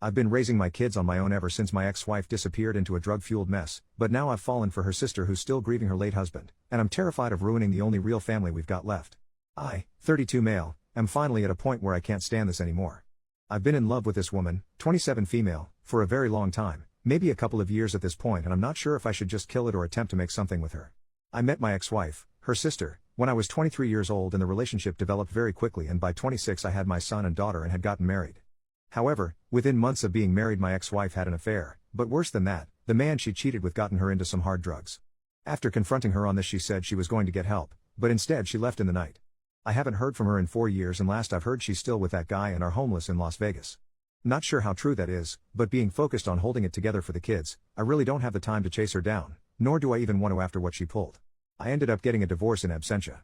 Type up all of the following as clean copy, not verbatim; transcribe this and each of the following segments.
I've been raising my kids on my own ever since my ex-wife disappeared into a drug-fueled mess, but now I've fallen for her sister who's still grieving her late husband, and I'm terrified of ruining the only real family we've got left. I, 32 male, am finally at a point where I can't stand this anymore. I've been in love with this woman, 27 female, for a very long time, maybe a couple of years at this point, and I'm not sure if I should just kill it or attempt to make something with her. I met my ex-wife, her sister, when I was 23 years old, and the relationship developed very quickly, and by 26 I had my son and daughter and had gotten married. However, within months of being married my ex-wife had an affair, but worse than that, the man she cheated with gotten her into some hard drugs. After confronting her on this, she said she was going to get help, but instead she left in the night. I haven't heard from her in 4 years, and last I've heard she's still with that guy and are homeless in Las Vegas. Not sure how true that is, but being focused on holding it together for the kids, I really don't have the time to chase her down, nor do I even want to after what she pulled. I ended up getting a divorce in absentia.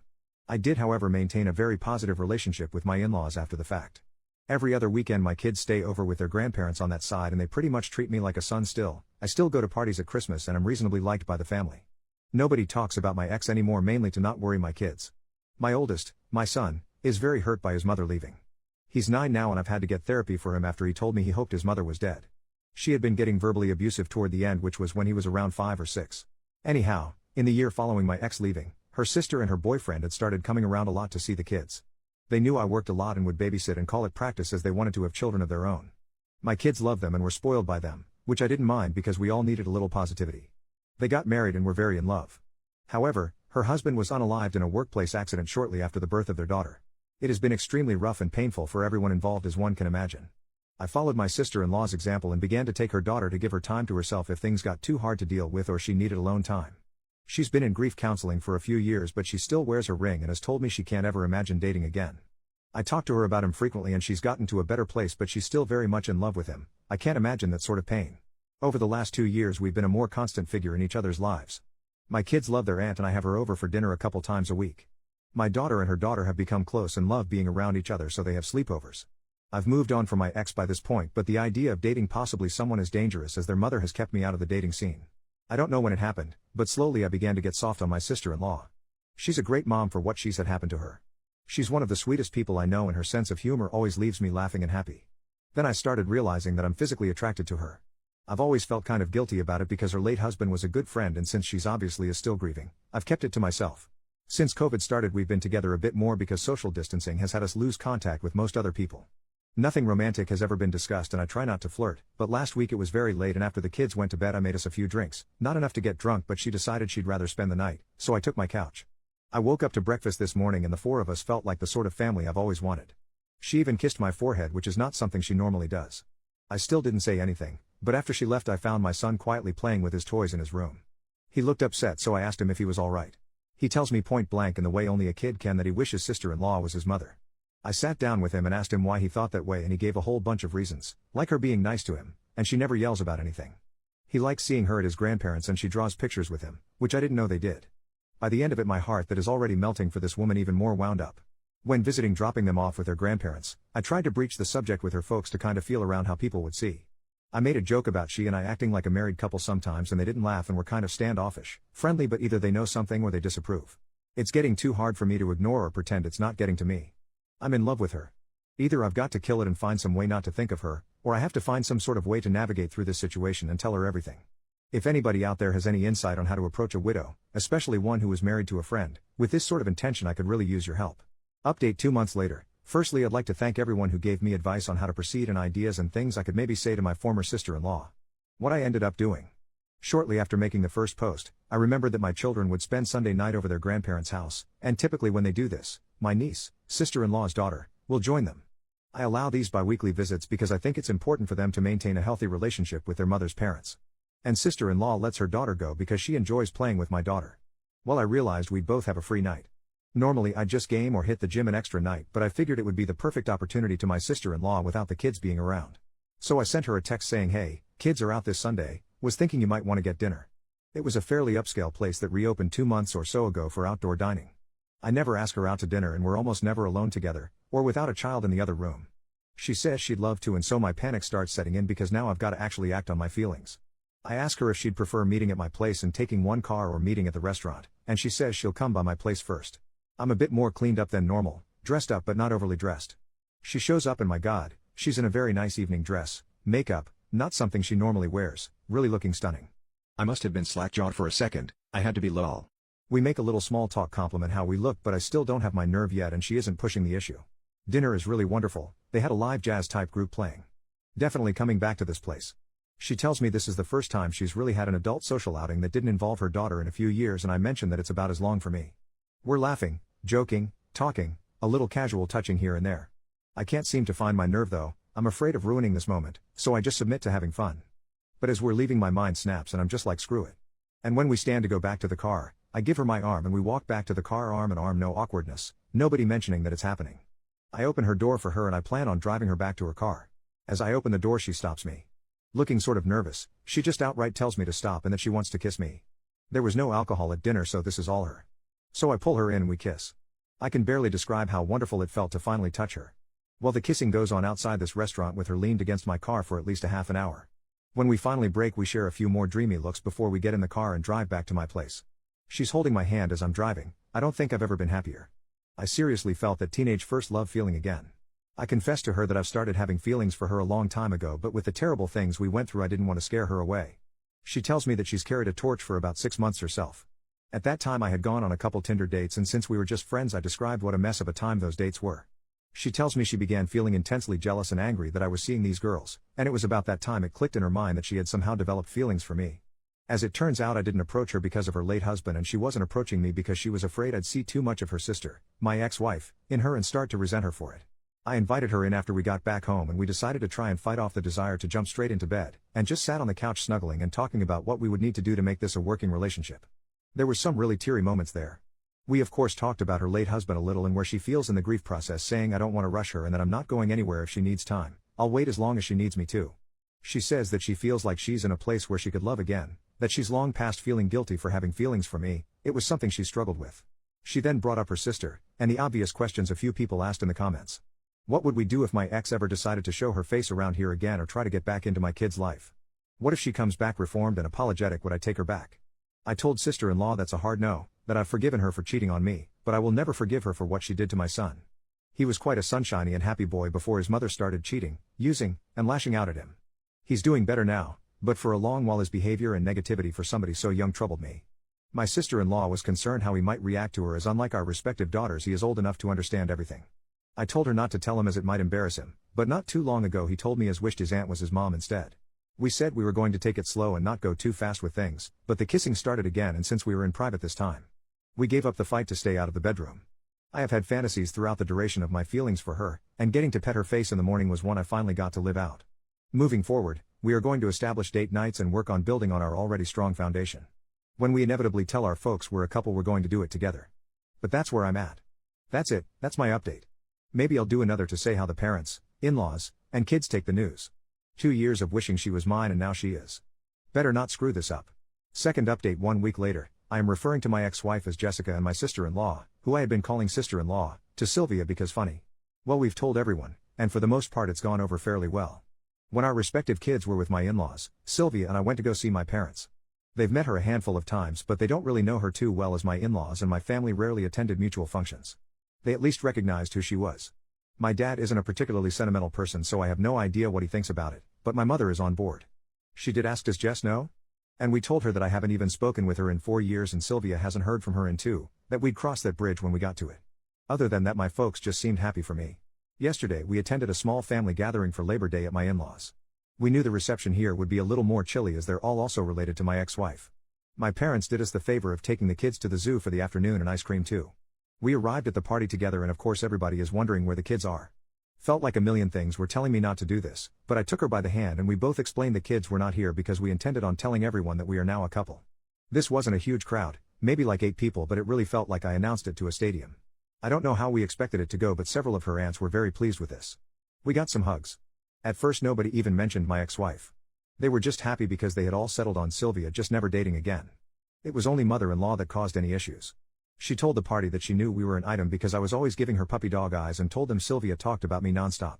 I did however maintain a very positive relationship with my in-laws after the fact. Every other weekend my kids stay over with their grandparents on that side, and they pretty much treat me like a son still. I still go to parties at Christmas and I'm reasonably liked by the family. Nobody talks about my ex anymore, mainly to not worry my kids. My oldest, my son, is very hurt by his mother leaving. He's 9 now and I've had to get therapy for him after he told me he hoped his mother was dead. She had been getting verbally abusive toward the end, which was when he was around 5 or 6. Anyhow, in the year following my ex leaving, her sister and her boyfriend had started coming around a lot to see the kids. They knew I worked a lot and would babysit and call it practice, as they wanted to have children of their own. My kids loved them and were spoiled by them, which I didn't mind because we all needed a little positivity. They got married and were very in love. However, her husband was unalived in a workplace accident shortly after the birth of their daughter. It has been extremely rough and painful for everyone involved, as one can imagine. I followed my sister-in-law's example and began to take her daughter to give her time to herself if things got too hard to deal with or she needed alone time. She's been in grief counseling for a few years, but she still wears her ring and has told me she can't ever imagine dating again. I talk to her about him frequently and she's gotten to a better place, but she's still very much in love with him. I can't imagine that sort of pain. Over the last 2 years we've been a more constant figure in each other's lives. My kids love their aunt and I have her over for dinner a couple times a week. My daughter and her daughter have become close and love being around each other, so they have sleepovers. I've moved on from my ex by this point, but the idea of dating possibly someone is dangerous, as their mother has kept me out of the dating scene. I don't know when it happened, but slowly I began to get soft on my sister-in-law. She's a great mom for what she's had happen to her. She's one of the sweetest people I know and her sense of humor always leaves me laughing and happy. Then I started realizing that I'm physically attracted to her. I've always felt kind of guilty about it because her late husband was a good friend, and since she's obviously is still grieving, I've kept it to myself. Since COVID started we've been together a bit more because social distancing has had us lose contact with most other people. Nothing romantic has ever been discussed and I try not to flirt, but last week it was very late and after the kids went to bed I made us a few drinks, not enough to get drunk, but she decided she'd rather spend the night, so I took my couch. I woke up to breakfast this morning and the 4 of us felt like the sort of family I've always wanted. She even kissed my forehead, which is not something she normally does. I still didn't say anything, but after she left I found my son quietly playing with his toys in his room. He looked upset, so I asked him if he was alright. He tells me point blank in the way only a kid can that he wishes sister-in-law was his mother. I sat down with him and asked him why he thought that way, and he gave a whole bunch of reasons, like her being nice to him, and she never yells about anything. He likes seeing her at his grandparents and she draws pictures with him, which I didn't know they did. By the end of it my heart that is already melting for this woman even more wound up. When visiting, dropping them off with their grandparents, I tried to breach the subject with her folks to kind of feel around how people would see. I made a joke about she and I acting like a married couple sometimes, and they didn't laugh and were kind of standoffish, friendly, but either they know something or they disapprove. It's getting too hard for me to ignore or pretend it's not getting to me. I'm in love with her. Either I've got to kill it and find some way not to think of her, or I have to find some sort of way to navigate through this situation and tell her everything. If anybody out there has any insight on how to approach a widow, especially one who is married to a friend, with this sort of intention, I could really use your help. Update 2 months later. Firstly, I'd like to thank everyone who gave me advice on how to proceed and ideas and things I could maybe say to my former sister-in-law. What I ended up doing. Shortly after making the first post, I remembered that my children would spend Sunday night over their grandparents' house, and typically when they do this, my niece, sister-in-law's daughter, will join them. I allow these bi-weekly visits because I think it's important for them to maintain a healthy relationship with their mother's parents. And sister-in-law lets her daughter go because she enjoys playing with my daughter. Well, I realized we'd both have a free night. Normally I'd just game or hit the gym an extra night, but I figured it would be the perfect opportunity to my sister-in-law without the kids being around. So I sent her a text saying, "Hey, kids are out this Sunday, was thinking you might want to get dinner." It was a fairly upscale place that reopened 2 months or so ago for outdoor dining. I never ask her out to dinner and we're almost never alone together, or without a child in the other room. She says she'd love to, and so my panic starts setting in because now I've got to actually act on my feelings. I ask her if she'd prefer meeting at my place and taking one car or meeting at the restaurant, and she says she'll come by my place first. I'm a bit more cleaned up than normal, dressed up but not overly dressed. She shows up and my God, she's in a very nice evening dress, makeup, not something she normally wears, really looking stunning. I must have been slack-jawed for a second, I had to be lol. We make a little small talk compliment how we look, but I still don't have my nerve yet and she isn't pushing the issue. Dinner is really wonderful, they had a live jazz type group playing. Definitely coming back to this place. She tells me this is the first time she's really had an adult social outing that didn't involve her daughter in a few years, and I mentioned that it's about as long for me. We're laughing, joking, talking, a little casual touching here and there. I can't seem to find my nerve though, I'm afraid of ruining this moment, so I just submit to having fun. But as we're leaving my mind snaps and I'm just like screw it. And when we stand to go back to the car, I give her my arm and we walk back to the car arm in arm, no awkwardness, nobody mentioning that it's happening. I open her door for her and I plan on driving her back to her car. As I open the door she stops me. Looking sort of nervous, she just outright tells me to stop and that she wants to kiss me. There was no alcohol at dinner, so this is all her. So I pull her in and we kiss. I can barely describe how wonderful it felt to finally touch her. Well, the kissing goes on outside this restaurant with her leaned against my car for at least a half an hour. When we finally break, we share a few more dreamy looks before we get in the car and drive back to my place. She's holding my hand as I'm driving. I don't think I've ever been happier. I seriously felt that teenage first love feeling again. I confessed to her that I've started having feelings for her a long time ago, but with the terrible things we went through I didn't want to scare her away. She tells me that she's carried a torch for about 6 months herself. At that time I had gone on a couple Tinder dates, and since we were just friends I described what a mess of a time those dates were. She tells me she began feeling intensely jealous and angry that I was seeing these girls, and it was about that time it clicked in her mind that she had somehow developed feelings for me. As it turns out, I didn't approach her because of her late husband, and she wasn't approaching me because she was afraid I'd see too much of her sister, my ex-wife, in her and start to resent her for it. I invited her in after we got back home and we decided to try and fight off the desire to jump straight into bed, and just sat on the couch snuggling and talking about what we would need to do to make this a working relationship. There were some really teary moments there. We of course talked about her late husband a little and where she feels in the grief process, saying I don't want to rush her and that I'm not going anywhere if she needs time, I'll wait as long as she needs me to. She says that she feels like she's in a place where she could love again, that she's long past feeling guilty for having feelings for me. It was something she struggled with. She then brought up her sister, and the obvious questions a few people asked in the comments. What would we do if my ex ever decided to show her face around here again or try to get back into my kid's life? What if she comes back reformed and apologetic, would I take her back? I told sister-in-law that's a hard no, that I've forgiven her for cheating on me, but I will never forgive her for what she did to my son. He was quite a sunshiny and happy boy before his mother started cheating, using, and lashing out at him. He's doing better now, but for a long while his behavior and negativity for somebody so young troubled me. My sister-in-law was concerned how he might react to her, as unlike our respective daughters he is old enough to understand everything. I told her not to tell him as it might embarrass him, but not too long ago he told me he wished his aunt was his mom instead. We said we were going to take it slow and not go too fast with things, but the kissing started again, and since we were in private this time, we gave up the fight to stay out of the bedroom. I have had fantasies throughout the duration of my feelings for her, and getting to pet her face in the morning was one I finally got to live out. Moving forward, we are going to establish date nights and work on building on our already strong foundation. When we inevitably tell our folks we're a couple, we're going to do it together. But that's where I'm at. That's it, that's my update. Maybe I'll do another to say how the parents, in-laws, and kids take the news. 2 years of wishing she was mine and now she is. Better not screw this up. Second update 1 week later, I am referring to my ex-wife as Jessica and my sister-in-law, who I had been calling sister-in-law, to Sylvia because funny. Well, we've told everyone, and for the most part it's gone over fairly well. When our respective kids were with my in-laws, Sylvia and I went to go see my parents. They've met her a handful of times, but they don't really know her too well, as my in-laws and my family rarely attended mutual functions. They at least recognized who she was. My dad isn't a particularly sentimental person, so I have no idea what he thinks about it, but my mother is on board. She did ask, does Jess know? And we told her that I haven't even spoken with her in 4 years and Sylvia hasn't heard from her in 2, that we'd cross that bridge when we got to it. Other than that, my folks just seemed happy for me. Yesterday we attended a small family gathering for Labor Day at my in-laws. We knew the reception here would be a little more chilly as they're all also related to my ex-wife. My parents did us the favor of taking the kids to the zoo for the afternoon and ice cream too. We arrived at the party together and of course everybody is wondering where the kids are. Felt like a million things were telling me not to do this, but I took her by the hand and we both explained the kids were not here because we intended on telling everyone that we are now a couple. This wasn't a huge crowd, maybe like 8 people, but it really felt like I announced it to a stadium. I don't know how we expected it to go, but several of her aunts were very pleased with this. We got some hugs. At first nobody even mentioned my ex-wife. They were just happy because they had all settled on Sylvia just never dating again. It was only mother-in-law that caused any issues. She told the party that she knew we were an item because I was always giving her puppy dog eyes and told them Sylvia talked about me nonstop.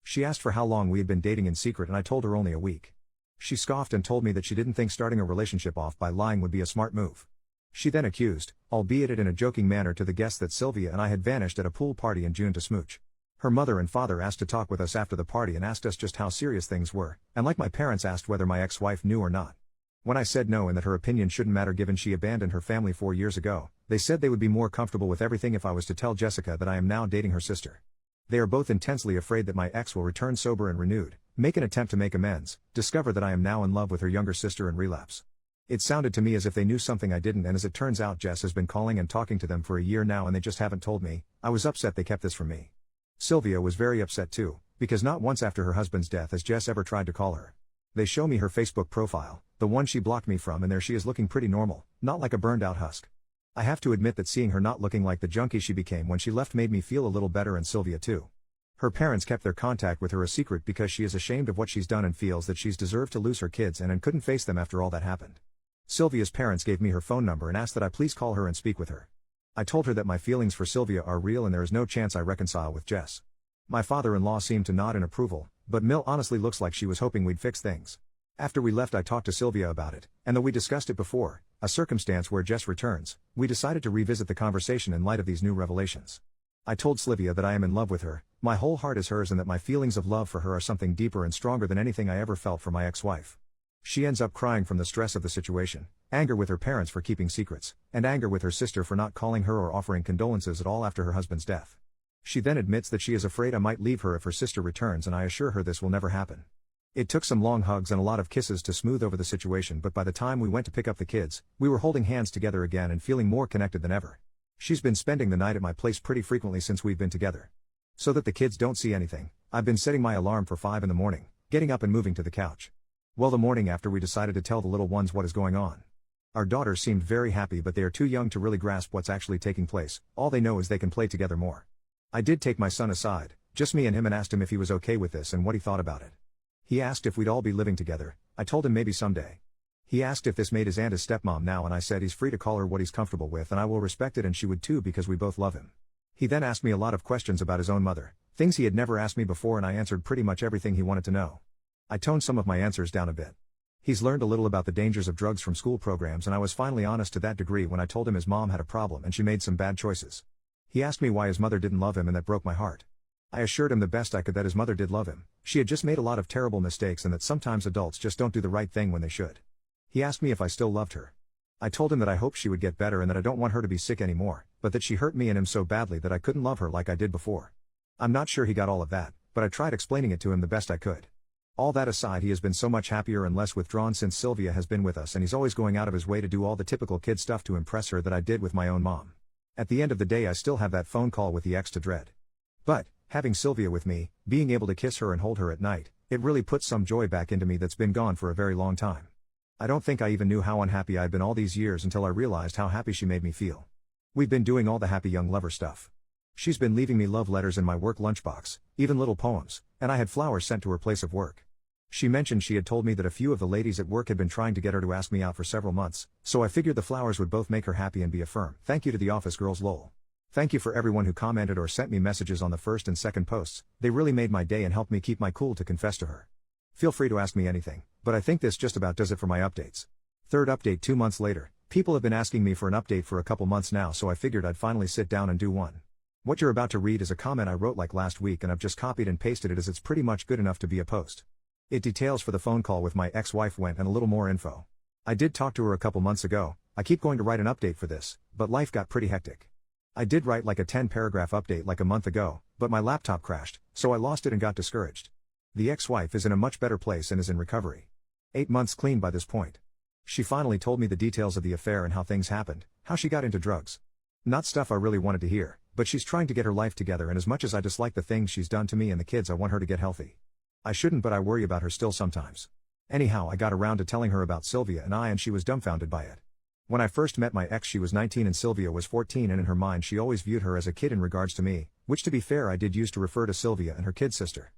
She asked for how long we had been dating in secret and I told her only a week. She scoffed and told me that she didn't think starting a relationship off by lying would be a smart move. She then accused, albeit it in a joking manner, to the guests that Sylvia and I had vanished at a pool party in June to smooch. Her mother and father asked to talk with us after the party and asked us just how serious things were, and like my parents asked whether my ex-wife knew or not. When I said no and that her opinion shouldn't matter given she abandoned her family 4 years ago, they said they would be more comfortable with everything if I was to tell Jessica that I am now dating her sister. They are both intensely afraid that my ex will return sober and renewed, make an attempt to make amends, discover that I am now in love with her younger sister and relapse. It sounded to me as if they knew something I didn't, and as it turns out Jess has been calling and talking to them for a year now and they just haven't told me. I was upset they kept this from me. Sylvia was very upset too, because not once after her husband's death has Jess ever tried to call her. They show me her Facebook profile, the one she blocked me from, and there she is looking pretty normal, not like a burned out husk. I have to admit that seeing her not looking like the junkie she became when she left made me feel a little better, and Sylvia too. Her parents kept their contact with her a secret because she is ashamed of what she's done and feels that she's deserved to lose her kids and couldn't face them after all that happened. Sylvia's parents gave me her phone number and asked that I please call her and speak with her. I told her that my feelings for Sylvia are real and there is no chance I reconcile with Jess. My father-in-law seemed to nod in approval, but Mill honestly looks like she was hoping we'd fix things. After we left I talked to Sylvia about it, and though we discussed it before, a circumstance where Jess returns, we decided to revisit the conversation in light of these new revelations. I told Sylvia that I am in love with her, my whole heart is hers, and that my feelings of love for her are something deeper and stronger than anything I ever felt for my ex-wife. She ends up crying from the stress of the situation, anger with her parents for keeping secrets, and anger with her sister for not calling her or offering condolences at all after her husband's death. She then admits that she is afraid I might leave her if her sister returns, and I assure her this will never happen. It took some long hugs and a lot of kisses to smooth over the situation, but by the time we went to pick up the kids, we were holding hands together again and feeling more connected than ever. She's been spending the night at my place pretty frequently since we've been together. So that the kids don't see anything, I've been setting my alarm for 5 in the morning, getting up and moving to the couch. Well, the morning after we decided to tell the little ones what is going on. Our daughters seemed very happy, but they are too young to really grasp what's actually taking place. All they know is they can play together more. I did take my son aside, just me and him, and asked him if he was okay with this and what he thought about it. He asked if we'd all be living together. I told him maybe someday. He asked if this made his aunt his stepmom now, and I said he's free to call her what he's comfortable with and I will respect it, and she would too because we both love him. He then asked me a lot of questions about his own mother, things he had never asked me before, and I answered pretty much everything he wanted to know. I toned some of my answers down a bit. He's learned a little about the dangers of drugs from school programs, and I was finally honest to that degree when I told him his mom had a problem and she made some bad choices. He asked me why his mother didn't love him, and that broke my heart. I assured him the best I could that his mother did love him, she had just made a lot of terrible mistakes and that sometimes adults just don't do the right thing when they should. He asked me if I still loved her. I told him that I hoped she would get better and that I don't want her to be sick anymore, but that she hurt me and him so badly that I couldn't love her like I did before. I'm not sure he got all of that, but I tried explaining it to him the best I could. All that aside, he has been so much happier and less withdrawn since Sylvia has been with us, and he's always going out of his way to do all the typical kid stuff to impress her that I did with my own mom. At the end of the day, I still have that phone call with the ex to dread. But, having Sylvia with me, being able to kiss her and hold her at night, it really puts some joy back into me that's been gone for a very long time. I don't think I even knew how unhappy I'd been all these years until I realized how happy she made me feel. We've been doing all the happy young lover stuff. She's been leaving me love letters in my work lunchbox, even little poems, and I had flowers sent to her place of work. She mentioned she had told me that a few of the ladies at work had been trying to get her to ask me out for several months, so I figured the flowers would both make her happy and be a firm thank you to the office girls, lol. Thank you for everyone who commented or sent me messages on the first and second posts, they really made my day and helped me keep my cool to confess to her. Feel free to ask me anything, but I think this just about does it for my updates. Third update 2 months later. People have been asking me for an update for a couple months now, so I figured I'd finally sit down and do one. What you're about to read is a comment I wrote like last week, and I've just copied and pasted it as it's pretty much good enough to be a post. It details for the phone call with my ex-wife went and a little more info. I did talk to her a couple months ago. I keep going to write an update for this, but life got pretty hectic. I did write like a 10-paragraph update like a month ago, but my laptop crashed, so I lost it and got discouraged. The ex-wife is in a much better place and is in recovery. 8 months clean by this point. She finally told me the details of the affair and how things happened, how she got into drugs. Not stuff I really wanted to hear, but she's trying to get her life together, and as much as I dislike the things she's done to me and the kids, I want her to get healthy. I shouldn't, but I worry about her still sometimes. Anyhow, I got around to telling her about Sylvia and she was dumbfounded by it. When I first met my ex, she was 19 and Sylvia was 14, and in her mind she always viewed her as a kid in regards to me, which to be fair I did use to refer to Sylvia and her kid sister.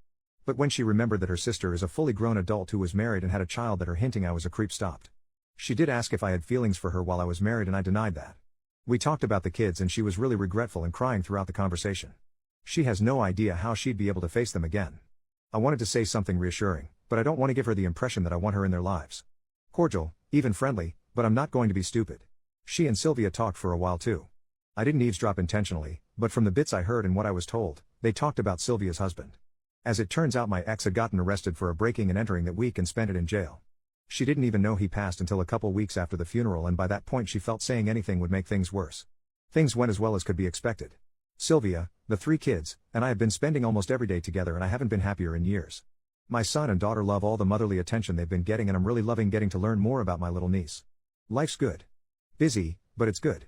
But when she remembered that her sister is a fully grown adult who was married and had a child, that her hinting I was a creep stopped. She did ask if I had feelings for her while I was married, and I denied that. We talked about the kids and she was really regretful and crying throughout the conversation. She has no idea how she'd be able to face them again. I wanted to say something reassuring, but I don't want to give her the impression that I want her in their lives. Cordial, even friendly, but I'm not going to be stupid. She and Sylvia talked for a while too. I didn't eavesdrop intentionally, but from the bits I heard and what I was told, they talked about Sylvia's husband. As it turns out, my ex had gotten arrested for a breaking and entering that week and spent it in jail. She didn't even know he passed until a couple weeks after the funeral, and by that point she felt saying anything would make things worse. Things went as well as could be expected. Sylvia, the 3 kids, and I have been spending almost every day together, and I haven't been happier in years. My son and daughter love all the motherly attention they've been getting, and I'm really loving getting to learn more about my little niece. Life's good. Busy, but it's good.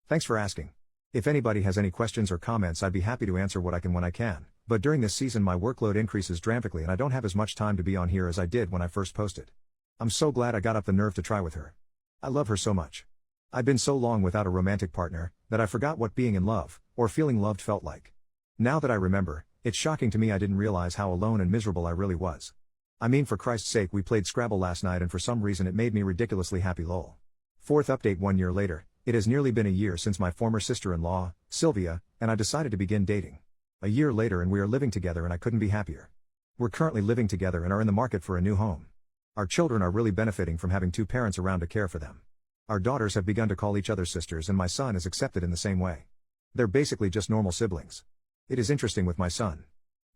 Thanks for asking. If anybody has any questions or comments, I'd be happy to answer what I can when I can, but during this season my workload increases dramatically and I don't have as much time to be on here as I did when I first posted. I'm so glad I got up the nerve to try with her. I love her so much. I've been so long without a romantic partner, that I forgot what being in love, or feeling loved felt like. Now that I remember, it's shocking to me I didn't realize how alone and miserable I really was. I mean, for Christ's sake, we played Scrabble last night and for some reason it made me ridiculously happy, lol. Fourth update: 1 year later, it has nearly been a year since my former sister-in-law, Sylvia, and I decided to begin dating. A year later and we are living together and I couldn't be happier. We're currently living together and are in the market for a new home. Our children are really benefiting from having 2 parents around to care for them. Our daughters have begun to call each other sisters and my son is accepted in the same way. They're basically just normal siblings. It is interesting with my son.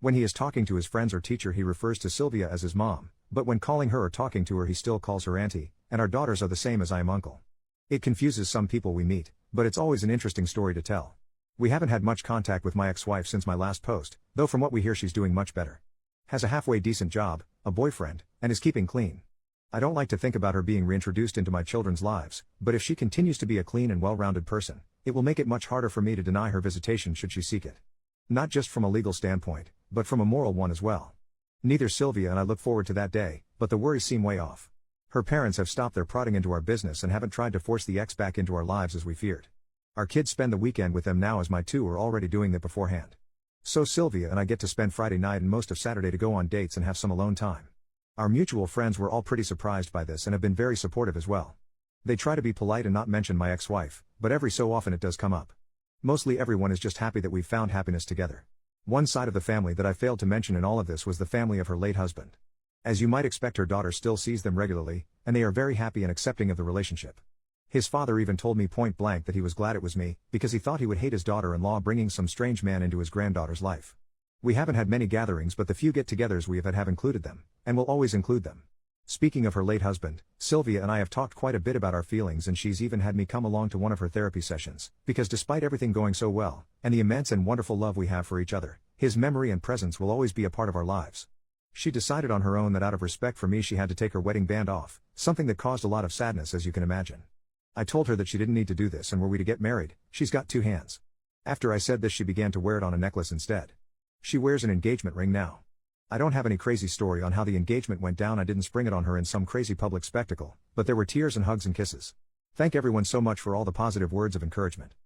When he is talking to his friends or teacher he refers to Sylvia as his mom, but when calling her or talking to her he still calls her auntie, and our daughters are the same as I am uncle. It confuses some people we meet, but it's always an interesting story to tell. We haven't had much contact with my ex-wife since my last post, though from what we hear she's doing much better. Has a halfway decent job, a boyfriend, and is keeping clean. I don't like to think about her being reintroduced into my children's lives, but if she continues to be a clean and well-rounded person, it will make it much harder for me to deny her visitation should she seek it. Not just from a legal standpoint, but from a moral one as well. Neither Sylvia and I look forward to that day, but the worries seem way off. Her parents have stopped their prodding into our business and haven't tried to force the ex back into our lives as we feared. Our kids spend the weekend with them now, as my 2 are already doing that beforehand. So Sylvia and I get to spend Friday night and most of Saturday to go on dates and have some alone time. Our mutual friends were all pretty surprised by this and have been very supportive as well. They try to be polite and not mention my ex-wife, but every so often it does come up. Mostly everyone is just happy that we've found happiness together. One side of the family that I failed to mention in all of this was the family of her late husband. As you might expect, her daughter still sees them regularly, and they are very happy and accepting of the relationship. His father even told me point blank that he was glad it was me, because he thought he would hate his daughter-in-law bringing some strange man into his granddaughter's life. We haven't had many gatherings, but the few get-togethers we have had have included them, and will always include them. Speaking of her late husband, Sylvia and I have talked quite a bit about our feelings, and she's even had me come along to one of her therapy sessions, because despite everything going so well, and the immense and wonderful love we have for each other, his memory and presence will always be a part of our lives. She decided on her own that out of respect for me she had to take her wedding band off, something that caused a lot of sadness, as you can imagine. I told her that she didn't need to do this, and were we to get married, she's got 2 hands. After I said this, she began to wear it on a necklace instead. She wears an engagement ring now. I don't have any crazy story on how the engagement went down. I didn't spring it on her in some crazy public spectacle, but there were tears and hugs and kisses. Thank everyone so much for all the positive words of encouragement.